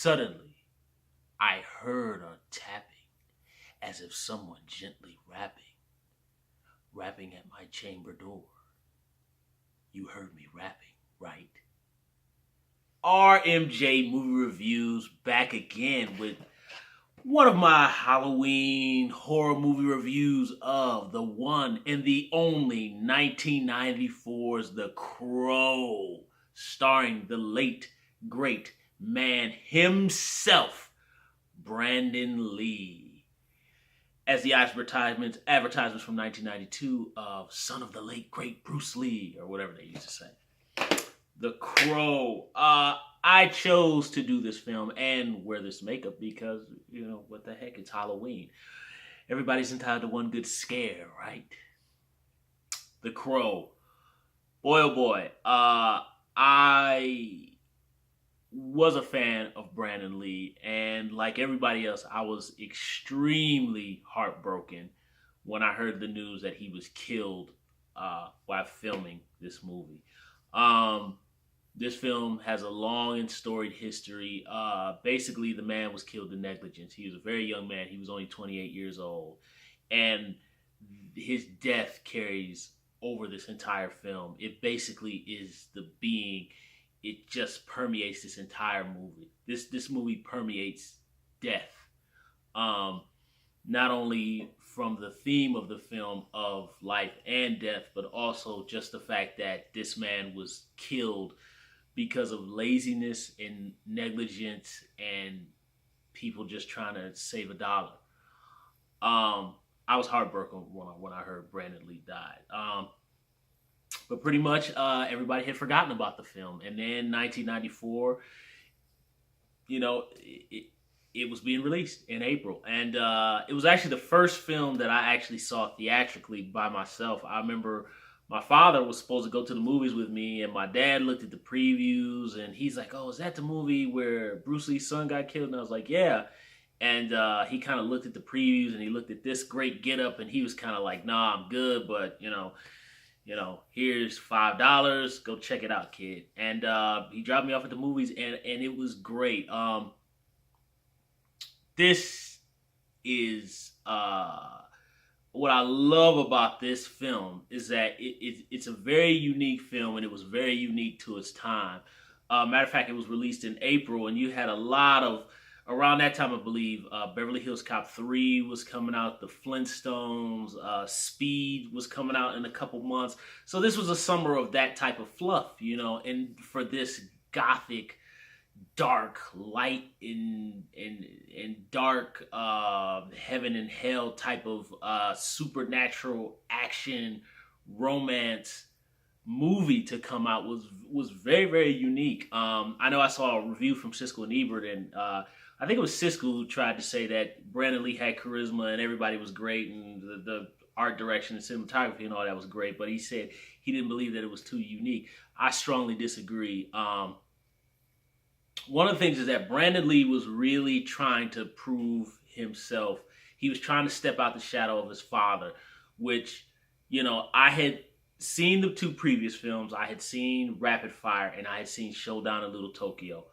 Suddenly, I heard a tapping, as if someone gently rapping at my chamber door. You heard me rapping, right? RMJ Movie Reviews back again with one of my Halloween horror movie reviews of the one and the only 1994's The Crow, starring the late, great man himself, Brandon Lee. As the advertisements from 1992 of son of the late, great Bruce Lee, or whatever they used to say. The Crow. I chose to do this film and wear this makeup because, what the heck, it's Halloween. Everybody's entitled to one good scare, right? The Crow. Boy, oh boy. I was a fan of Brandon Lee, and like everybody else, I was extremely heartbroken when I heard the news that he was killed while filming this movie. This film has a long and storied history. Basically, the man was killed in negligence. He was a very young man. He was only 28 years old. And his death carries over this entire film. It basically is the being. It just permeates this entire movie. This movie permeates death. Not only from the theme of the film of life and death, but also just the fact that this man was killed because of laziness and negligence and people just trying to save a dollar. I was heartbroken when I heard Brandon Lee died. But pretty much everybody had forgotten about the film. And then 1994, it was being released in April. And it was actually the first film that I actually saw theatrically by myself. I remember my father was supposed to go to the movies with me, and my dad looked at the previews, and he's like, "Oh, is that the movie where Bruce Lee's son got killed?" And I was like, "Yeah." And he kind of looked at the previews, and he looked at this great getup, and he was kind of like, "Nah, I'm good, but here's $5. Go check it out, kid." And he dropped me off at the movies, and it was great. This is what I love about this film is that it's a very unique film, and it was very unique to its time. Matter of fact, it was released in April, and you had a lot of, around that time, I believe, Beverly Hills Cop 3 was coming out, The Flintstones, Speed was coming out in a couple months. So this was a summer of that type of fluff, and for this gothic, dark, light and dark heaven and hell type of supernatural action romance movie to come out was very, very unique. I know I saw a review from Siskel and Ebert, and I think it was Siskel who tried to say that Brandon Lee had charisma and everybody was great, and the art direction and cinematography and all that was great, but he said he didn't believe that it was too unique. I strongly disagree. One of the things is that Brandon Lee was really trying to prove himself. He was trying to step out the shadow of his father, which, I had seen the two previous films. I had seen Rapid Fire and I had seen Showdown in Little Tokyo.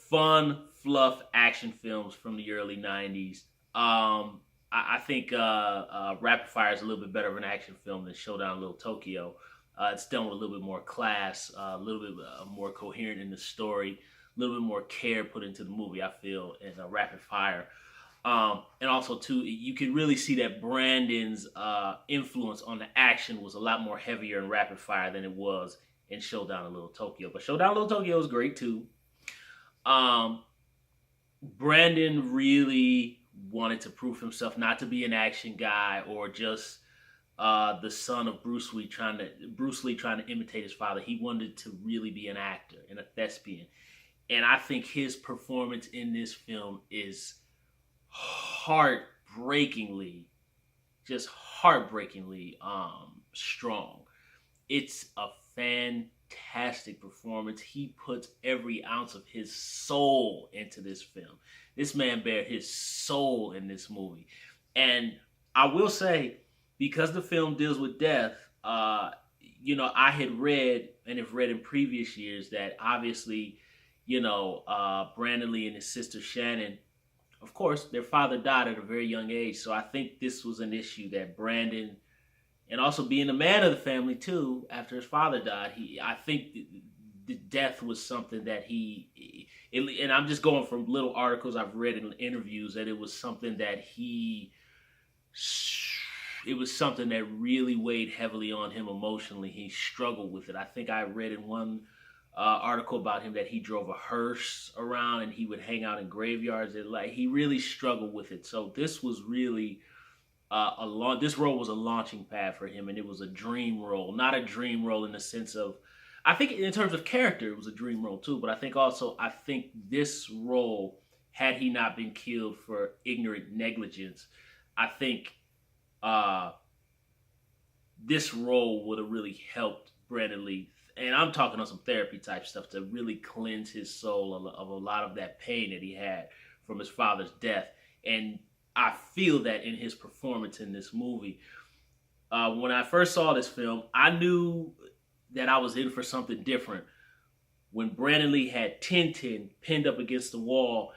Fun, fluff action films from the early 90s. I think Rapid Fire is a little bit better of an action film than Showdown in Little Tokyo. It's done with a little bit more class, a little bit more coherent in the story. A little bit more care put into the movie, I feel, in a Rapid Fire. And also, too, you can really see that Brandon's influence on the action was a lot more heavier in Rapid Fire than it was in Showdown in Little Tokyo. But Showdown in Little Tokyo was great, too. Brandon really wanted to prove himself not to be an action guy or just the son of Bruce Lee trying to imitate his father. He wanted to really be an actor and a thespian. And I think his performance in this film is heartbreakingly strong. It's a fantastic performance. He puts every ounce of his soul into this film. This man bared his soul in this movie. And I will say, because the film deals with death, I had read and have read in previous years that obviously Brandon Lee and his sister Shannon. Of course, their father died at a very young age, so I think this was an issue that Brandon, and also being a man of the family too, after his father died, I think the death was something that and I'm just going from little articles I've read in interviews, that it was something that it was something that really weighed heavily on him emotionally. He struggled with it. I think I read in one article about him that he drove a hearse around and he would hang out in graveyards. And like, he really struggled with it. So this was really this role was a launching pad for him, and it was a dream role. Not a dream role in the sense of, I think in terms of character, it was a dream role too. But I think this role, had he not been killed for ignorant negligence, I think uh, this role would have really helped Brandon Lee. And I'm talking on some therapy type stuff to really cleanse his soul of a lot of that pain that he had from his father's death. And I feel that in his performance in this movie. When I first saw this film, I knew that I was in for something different. When Brandon Lee had Tintin pinned up against the wall,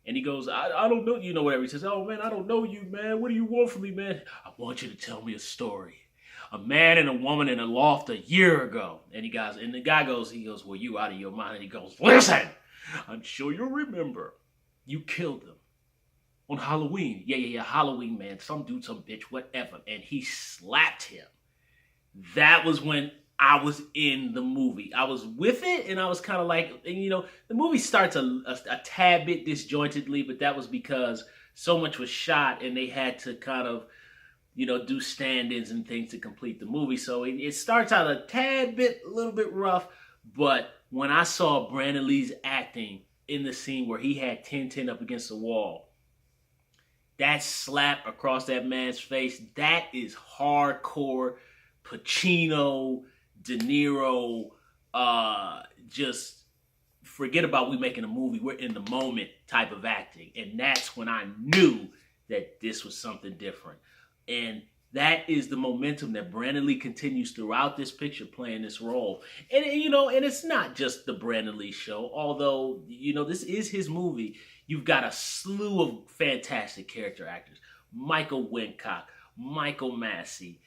and he goes, I don't know, whatever. He says, oh man, I don't know you, man. What do you want from me, man? I want you to tell me a story. A man and a woman in a loft a year ago. And the guy goes, well, you out of your mind. And he goes, listen, I'm sure you'll remember. You killed them on Halloween. Yeah, Halloween, man. Some dude, some bitch, whatever. And he slapped him. That was when I was in the movie. I was with it, and I was kind of like, the movie starts a tad bit disjointedly, but that was because so much was shot, and they had to kind of, do stand-ins and things to complete the movie. So it starts out a little bit rough, but when I saw Brandon Lee's acting in the scene where he had Tintin up against the wall, that slap across that man's face, that is hardcore Pacino, De Niro, just forget about we making a movie, we're in the moment type of acting. And that's when I knew that this was something different. And that is the momentum that Brandon Lee continues throughout this picture, playing this role. And and it's not just the Brandon Lee show, although this is his movie. You've got a slew of fantastic character actors: Michael Wincock, Michael Massey,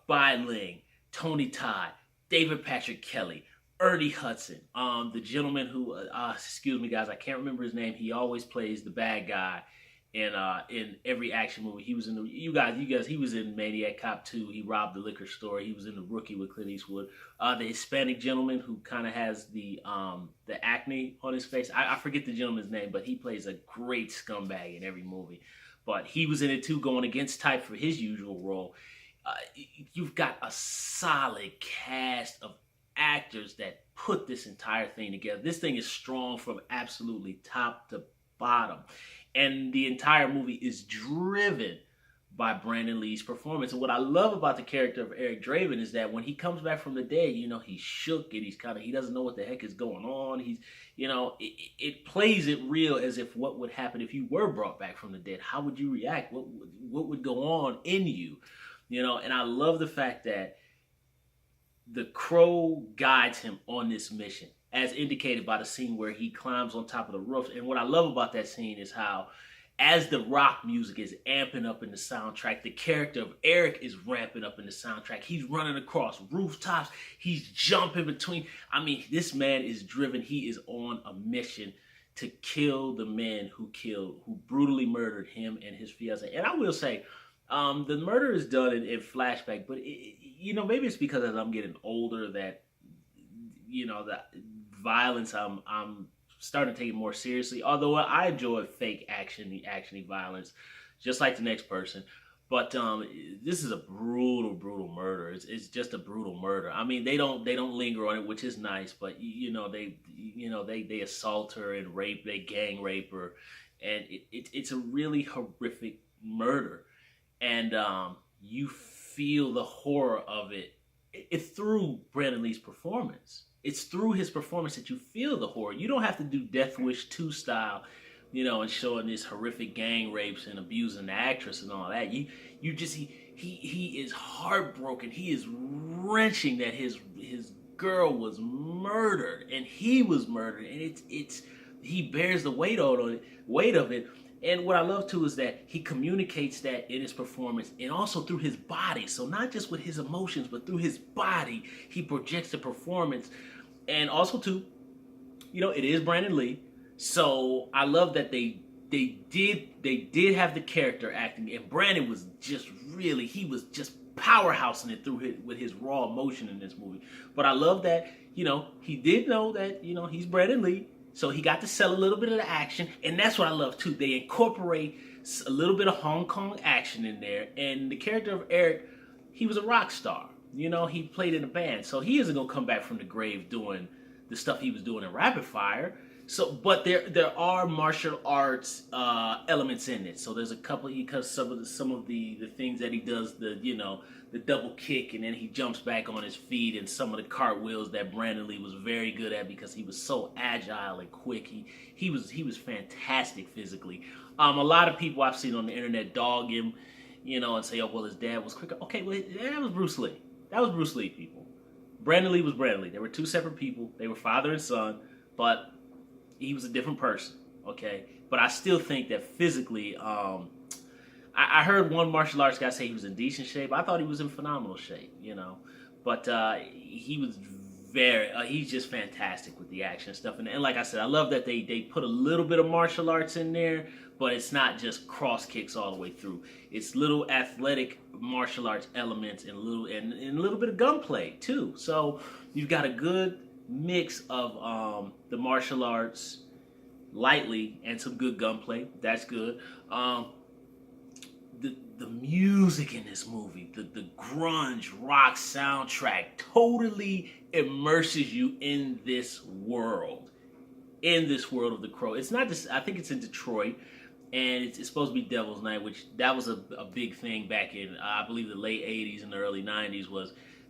Bai Ling, Tony Todd, David Patrick Kelly, Ernie Hudson, the gentleman who, excuse me guys, I can't remember his name. He always plays the bad guy in every action movie. He was in he was in Maniac Cop 2. He robbed the liquor store. He was in The Rookie with Clint Eastwood. The Hispanic gentleman who kind of has the acne on his face. I forget the gentleman's name, but he plays a great scumbag in every movie. But he was in it too, going against type for his usual role. You've got a solid cast of actors that put this entire thing together. This thing is strong from absolutely top to bottom. And the entire movie is driven by Brandon Lee's performance. And what I love about the character of Eric Draven is that when he comes back from the dead, he's shook and he doesn't know what the heck is going on. It plays it real, as if what would happen if you were brought back from the dead. How would you react? What would go on in you? And I love the fact that the Crow guides him on this mission, as indicated by the scene where he climbs on top of the roof. And what I love about that scene is how, as the rock music is amping up in the soundtrack, the character of Eric is ramping up in the soundtrack. He's running across rooftops. He's jumping between. I mean, this man is driven. He is on a mission to kill the men who brutally murdered him and his fiancée. And I will say, the murder is done in flashback, but maybe it's because as I'm getting older that the violence I'm starting to take it more seriously. Although I enjoy fake action, the actiony violence, just like the next person. But this is a brutal murder. It's just a brutal murder. I mean, they don't linger on it, which is nice. But they assault her and they gang rape her, and it's a really horrific murder. And you feel the horror of it. It's through Brandon Lee's performance. It's through his performance that you feel the horror. You don't have to do Death Wish 2 style, and showing these horrific gang rapes and abusing the actress and all that. He is heartbroken. He is wrenching that his girl was murdered, and he was murdered, and it's he bears the weight of it. And what I love too is that he communicates that in his performance and also through his body. So not just with his emotions, but through his body, he projects the performance. And also too, it is Brandon Lee. So I love that they did have the character acting, and Brandon was just he was just powerhousing it with his raw emotion in this movie. But I love that, he did know that, he's Brandon Lee. So he got to sell a little bit of the action, and that's what I love too. They incorporate a little bit of Hong Kong action in there, and the character of Eric, he was a rock star. He played in a band, so he isn't gonna come back from the grave doing the stuff he was doing in Rapid Fire. So, but there are martial arts elements in it. So there's a couple, because some of the things that he does, the double kick, and then he jumps back on his feet, and some of the cartwheels that Brandon Lee was very good at because he was so agile and quick. He was fantastic physically. A lot of people I've seen on the internet dog him, and say, oh well, his dad was quicker. Okay, well that was Bruce Lee. That was Bruce Lee, people. Brandon Lee was Brandon Lee. They were two separate people. They were father and son, but he was a different person, okay? But I still think that physically, I heard one martial arts guy say he was in decent shape. I thought he was in phenomenal shape, But he was he's just fantastic with the action stuff. And like I said, I love that they put a little bit of martial arts in there, but it's not just cross kicks all the way through. It's little athletic martial arts elements and a little bit of gunplay too. So you've got a good mix of the martial arts lightly and some good gunplay. That's good. The music in this movie, the grunge rock soundtrack totally immerses you in this world of The Crow. It's not just, I think it's in Detroit, and it's supposed to be Devil's Night, which that was a big thing back in, I believe, the late 80s and the early 90s.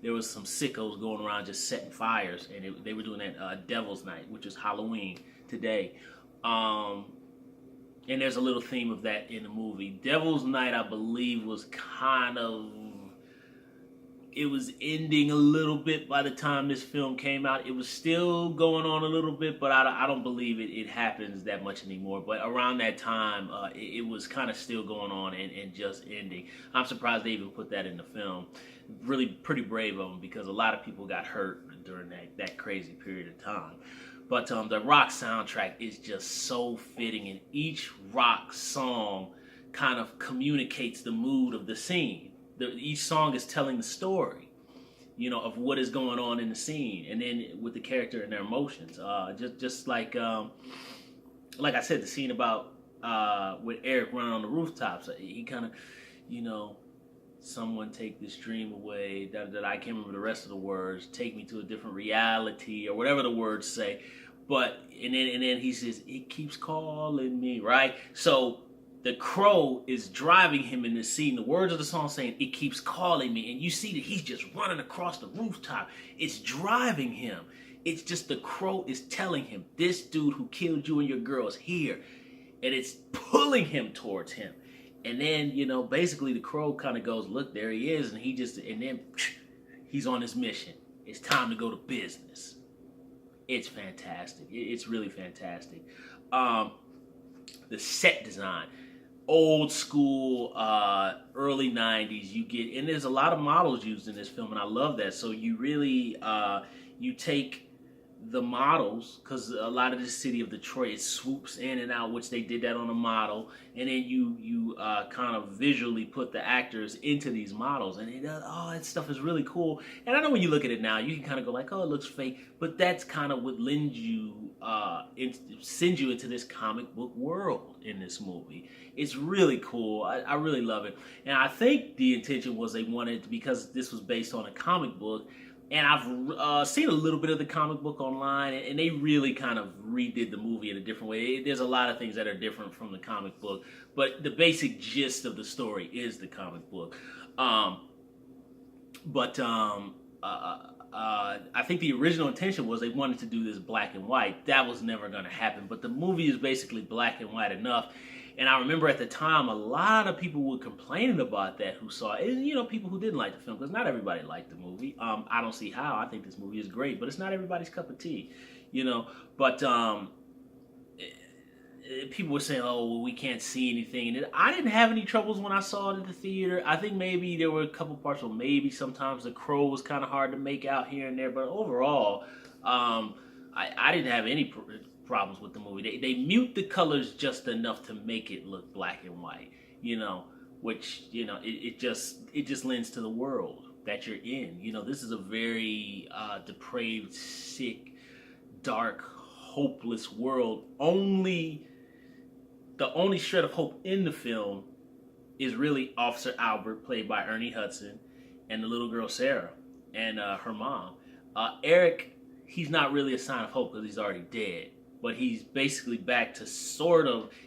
There was some sickos going around just setting fires, and they were doing that Devil's Night, which is Halloween today. And there's a little theme of that in the movie. Devil's Night, I believe, was it was ending a little bit by the time this film came out. It was still going on a little bit, but I don't believe it happens that much anymore. But around that time, it was kind of still going on and just ending. I'm surprised they even put that in the film. Really pretty brave of them, because a lot of people got hurt during that crazy period of time. But the rock soundtrack is just so fitting, and each rock song kind of communicates the mood of the scene. Each song is telling the story, of what is going on in the scene, and then with the character and their emotions. Just like I said, the scene about with Eric running on the rooftops. He kind of, someone take this dream away. That I can't remember the rest of the words. Take me to a different reality, or whatever the words say. But and then he says, it keeps calling me, right? So the Crow is driving him in this scene. The words of the song saying, it keeps calling me. And you see that he's just running across the rooftop. It's driving him. It's just the Crow is telling him, this dude who killed you and your girl is here. And it's pulling him towards him. And then, basically the Crow kind of goes, look, there he is. And then he's on his mission. It's time to go to business. It's fantastic. It's really fantastic. The set design, old school, early 90s, and there's a lot of models used in this film, and I love that. So you really, you take the models, because a lot of the city of Detroit swoops in and out, which they did that on a model, and then you kind of visually put the actors into these models, and that stuff is really cool. And I know when you look at it now, you can kind of go like, oh, it looks fake, but that's kind of what sends you into this comic book world in this movie. It's really cool. I really love it, and I think the intention was they wanted, because this was based on a comic book. And I've seen a little bit of the comic book online, and they really kind of redid the movie in a different way. There's a lot of things that are different from the comic book, but the basic gist of the story is the comic book. I think the original intention was they wanted to do this black and white. That was never going to happen, but the movie is basically black and white enough. And I remember at the time, a lot of people were complaining about that who saw it. And, people who didn't like the film, because not everybody liked the movie. I don't see how. I think this movie is great, but it's not everybody's cup of tea, you know. But people were saying, "Oh, well, we can't see anything." And I didn't have any troubles when I saw it at the theater. I think maybe there were a couple parts where maybe sometimes the crow was kind of hard to make out here and there, but overall, I didn't have any problems with the movie. They mute the colors just enough to make it look black and white, which it just lends to the world that you're in. This is a very depraved, sick, dark, hopeless world. The only shred of hope in the film is really Officer Albert, played by Ernie Hudson, and the little girl Sarah and her mom. Eric, he's not really a sign of hope because he's already dead, but he's basically back to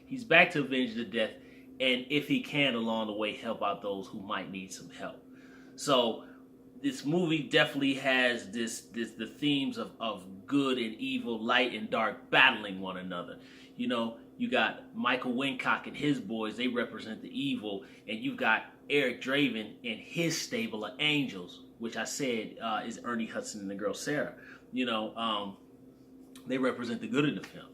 he's back to avenge the death, and if he can along the way help out those who might need some help. So this movie definitely has the themes of good and evil, light and dark battling one another. You got Michael Wincock and his boys, they represent the evil, and you've got Eric Draven and his stable of angels, which I said is Ernie Hudson and the girl Sarah. They represent the good in the film.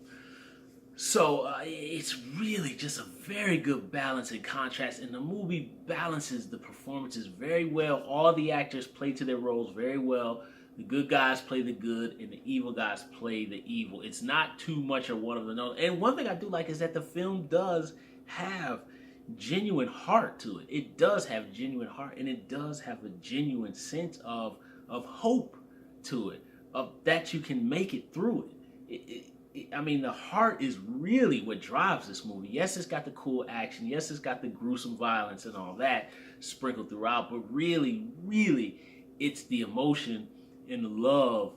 So it's really just a very good balance and contrast, and the movie balances the performances very well. All the actors play to their roles very well. The good guys play the good, and the evil guys play the evil. It's not too much of one of the other. And one thing I do like is that the film does have genuine heart to it. It does have genuine heart, and it does have a genuine sense of hope to it, of that you can make it through it. The heart is really what drives this movie. Yes, it's got the cool action. Yes, it's got the gruesome violence and all that sprinkled throughout. But really, really, it's the emotion and the love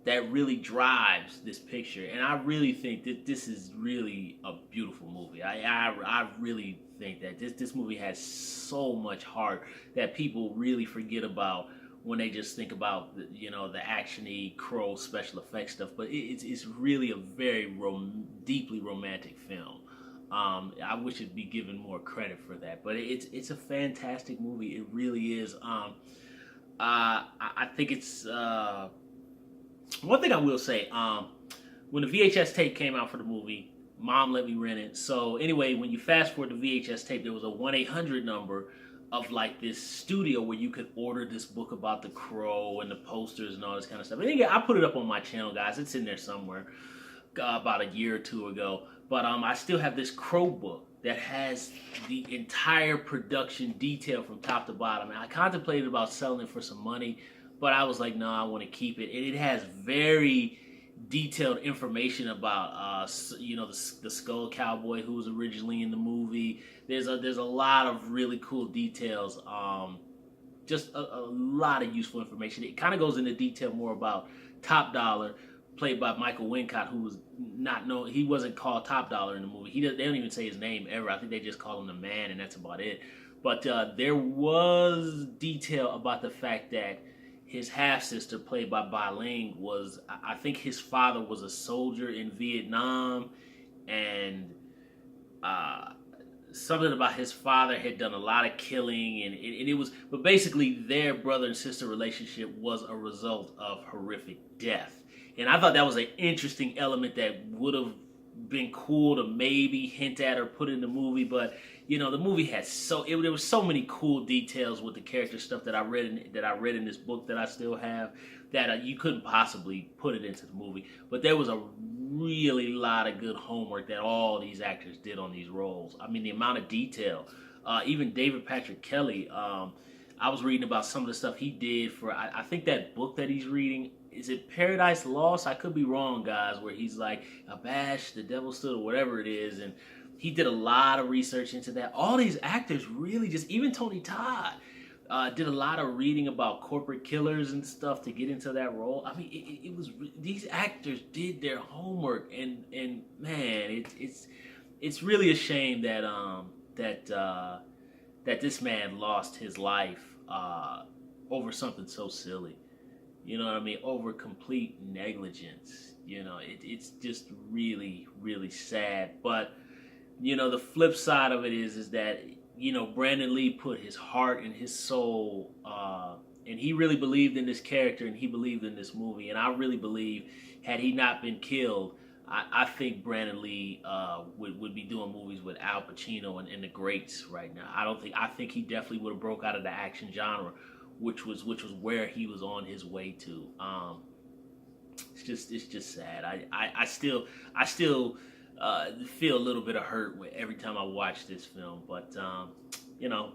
that really drives this picture. And I really think that this is really a beautiful movie. I really think that this movie has so much heart that people really forget about when they just think about the actiony crow special effects stuff. But it's really a very deeply romantic film. I wish it'd be given more credit for that, but it's a fantastic movie. It really is. I think it's one thing I will say. When the VHS tape came out for the movie, Mom let me rent it. So anyway, when you fast forward the VHS tape, there was a 1-800 number of like this studio where you could order this book about the crow and the posters and all this kind of stuff. And again, I put it up on my channel, guys. It's in there somewhere about a year or two ago. But I still have this crow book that has the entire production detail from top to bottom. And I contemplated about selling it for some money, but I was like, no, I want to keep it. And it has very detailed information about the Skull Cowboy who was originally in the movie. There's a lot of really cool details. Just a lot of useful information. It kind of goes into detail more about Top Dollar, played by Michael Wincott, who was not known. He wasn't called Top Dollar in the movie. They don't even say his name ever. I think they just call him the Man, and that's about it. But there was detail about the fact that his half-sister, played by Bai Ling, I think his father was a soldier in Vietnam, and something about his father had done a lot of killing, and it was, but basically their brother and sister relationship was a result of horrific death. And I thought that was an interesting element that would have been cool to maybe hint at or put in the movie, but the movie had there was so many cool details with the character stuff that I read in this book that I still have, that you couldn't possibly put it into the movie. But there was a really lot of good homework that all these actors did on these roles. The amount of detail, even David Patrick Kelly. I was reading about some of the stuff he did for, I think that book that he's reading. Is it Paradise Lost? I could be wrong, guys, where he's like, Abash, the devil stood, or whatever it is. And he did a lot of research into that. All these actors really even Tony Todd did a lot of reading about corporate killers and stuff to get into that role. It was, these actors did their homework, and man, it's really a shame that this man lost his life over something so silly. Over complete negligence. It's just really, really sad. But The flip side of it is that Brandon Lee put his heart and his soul, and he really believed in this character and he believed in this movie. And I really believe, had he not been killed, I think Brandon Lee would be doing movies with Al Pacino and the greats right now. I think he definitely would have broke out of the action genre, which was where he was on his way to. It's just sad. I still feel a little bit of hurt every time I watch this film. But you know,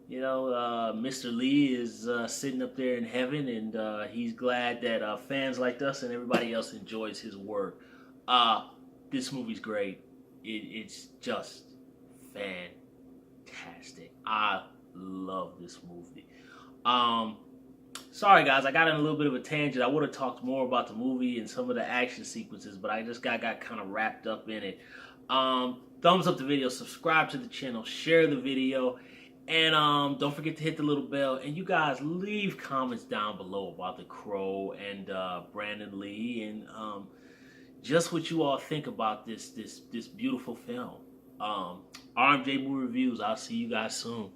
Mr. Lee is sitting up there in heaven, and he's glad that fans like us and everybody else enjoys his work. Uh, this movie's great. It's just fantastic. I love this movie. Um, Sorry guys, I got in a little bit of a tangent. I would have talked more about the movie and some of the action sequences, but I just got kind of wrapped up in it. Thumbs up the video, subscribe to the channel, share the video, and don't forget to hit the little bell. And you guys leave comments down below about The Crow and Brandon Lee, and just what you all think about this beautiful film. RMJ Movie Reviews. I'll see you guys soon.